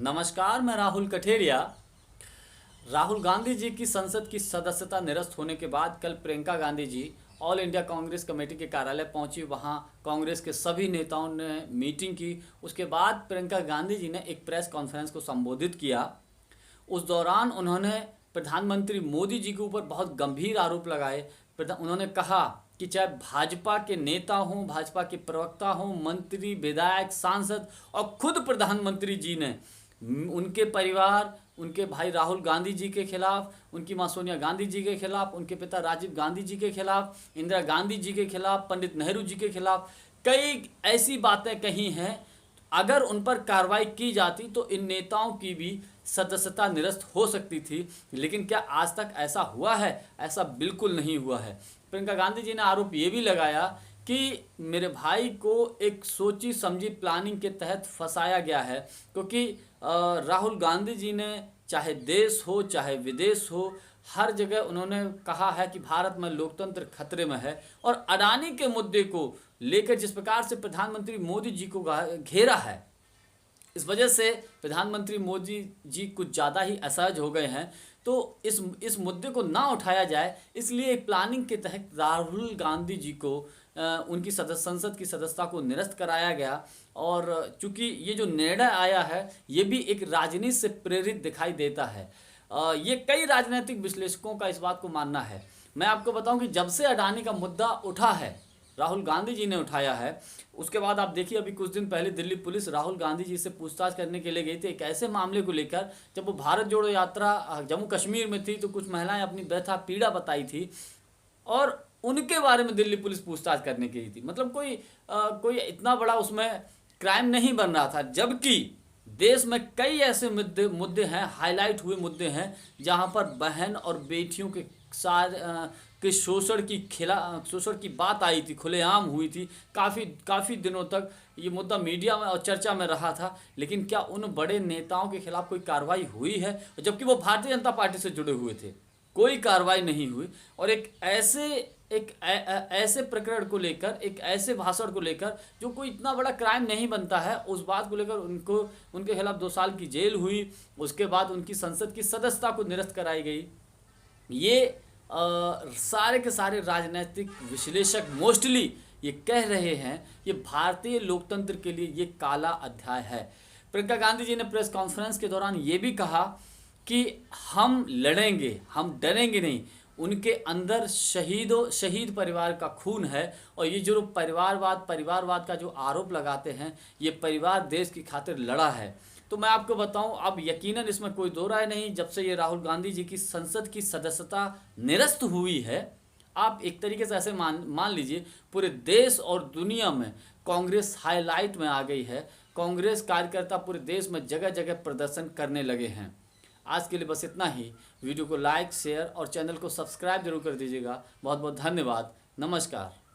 नमस्कार, मैं राहुल कठेरिया। राहुल गांधी जी की संसद की सदस्यता निरस्त होने के बाद कल Priyanka Gandhi ji all India Congress committee के कार्यालय पहुंची। वहां कांग्रेस के सभी नेताओं ने मीटिंग की। उसके बाद प्रियंका गांधी जी ने एक प्रेस कॉन्फ्रेंस को संबोधित किया। उस दौरान उन्होंने प्रधानमंत्री मोदी जी के ऊपर बहुत गंभीर आरोप लगाए। उन्होंने कहा कि चाहे भाजपा के नेता हों, भाजपा के प्रवक्ता हों, मंत्री, विधायक, सांसद और खुद प्रधानमंत्री जी ने उनके परिवार, उनके भाई राहुल गांधी जी के खिलाफ, उनकी मां सोनिया गांधी जी के खिलाफ, उनके पिता राजीव गांधी जी के खिलाफ, इंदिरा गांधी जी के खिलाफ, पंडित नेहरू जी के खिलाफ कई ऐसी बातें कही हैं। अगर उन पर कार्रवाई की जाती तो इन नेताओं की भी सदस्यता निरस्त हो सकती थी। लेकिन क्या आज तक ऐसा हुआ है? ऐसा बिल्कुल नहीं हुआ है। प्रियंका गांधी जी ने आरोप ये भी लगाया कि मेरे भाई को एक सोची समझी प्लानिंग के तहत फंसाया गया है, क्योंकि राहुल गांधी जी ने चाहे देश हो चाहे विदेश हो, हर जगह उन्होंने कहा है कि भारत में लोकतंत्र खतरे में है। और अडानी के मुद्दे को लेकर जिस प्रकार से प्रधानमंत्री मोदी जी को घेरा है, इस वजह से प्रधानमंत्री मोदी जी कुछ ज़्यादा ही असहज हो गए हैं। तो इस मुद्दे को ना उठाया जाए, इसलिए एक प्लानिंग के तहत राहुल गांधी जी को उनकी संसद की सदस्यता को निरस्त कराया गया। और चूंकि ये जो निर्णय आया है ये भी एक राजनीति से प्रेरित दिखाई देता है। ये कई राजनीतिक विश्लेषकों का इस बात को मानना है। मैं आपको बताऊं कि जब से अडानी का मुद्दा उठा है, राहुल गांधी जी ने उठाया है, उसके बाद आप देखिए अभी कुछ दिन पहले दिल्ली पुलिस राहुल गांधी जी से पूछताछ करने के लिए गई थी एक ऐसे मामले को लेकर जब वो भारत जोड़ो यात्रा जम्मू कश्मीर में थी। तो कुछ महिलाएं अपनी व्यथा पीड़ा बताई थी और उनके बारे में दिल्ली पुलिस पूछताछ करने गई थी। मतलब कोई इतना बड़ा उसमें क्राइम नहीं बन रहा था, जबकि देश में कई ऐसे मुद्दे हैं, हाईलाइट हुए मुद्दे हैं, जहां पर बहन और बेटियों के के शोषण की बात आई थी, खुलेआम हुई थी। काफ़ी दिनों तक ये मुद्दा मीडिया में और चर्चा में रहा था। लेकिन क्या उन बड़े नेताओं के खिलाफ कोई कार्रवाई हुई है? जबकि वो भारतीय जनता पार्टी से जुड़े हुए थे, कोई कार्रवाई नहीं हुई। और एक ऐसे प्रकरण को लेकर, एक ऐसे भाषण को लेकर जो कोई इतना बड़ा क्राइम नहीं बनता है, उस बात को लेकर उनके खिलाफ 2 साल की जेल हुई। उसके बाद उनकी संसद की सदस्यता को निरस्त कराई गई। ये सारे के सारे राजनीतिक विश्लेषक मोस्टली ये कह रहे हैं ये भारतीय लोकतंत्र के लिए ये काला अध्याय है। प्रियंका गांधी जी ने प्रेस कॉन्फ्रेंस के दौरान ये भी कहा कि हम लड़ेंगे, हम डरेंगे नहीं। उनके अंदर शहीद परिवार का खून है। और ये जो परिवारवाद का जो आरोप लगाते हैं, ये परिवार देश की खातिर लड़ा है। तो मैं आपको बताऊं, अब यकीनन इसमें कोई दो राय नहीं, जब से ये राहुल गांधी जी की संसद की सदस्यता निरस्त हुई है, आप एक तरीके से ऐसे मान लीजिए पूरे देश और दुनिया में कांग्रेस हाईलाइट में आ गई है। कांग्रेस कार्यकर्ता पूरे देश में जगह जगह प्रदर्शन करने लगे हैं। आज के लिए बस इतना ही। वीडियो को लाइक, शेयर और चैनल को सब्सक्राइब जरूर कर दीजिएगा। बहुत बहुत धन्यवाद। नमस्कार।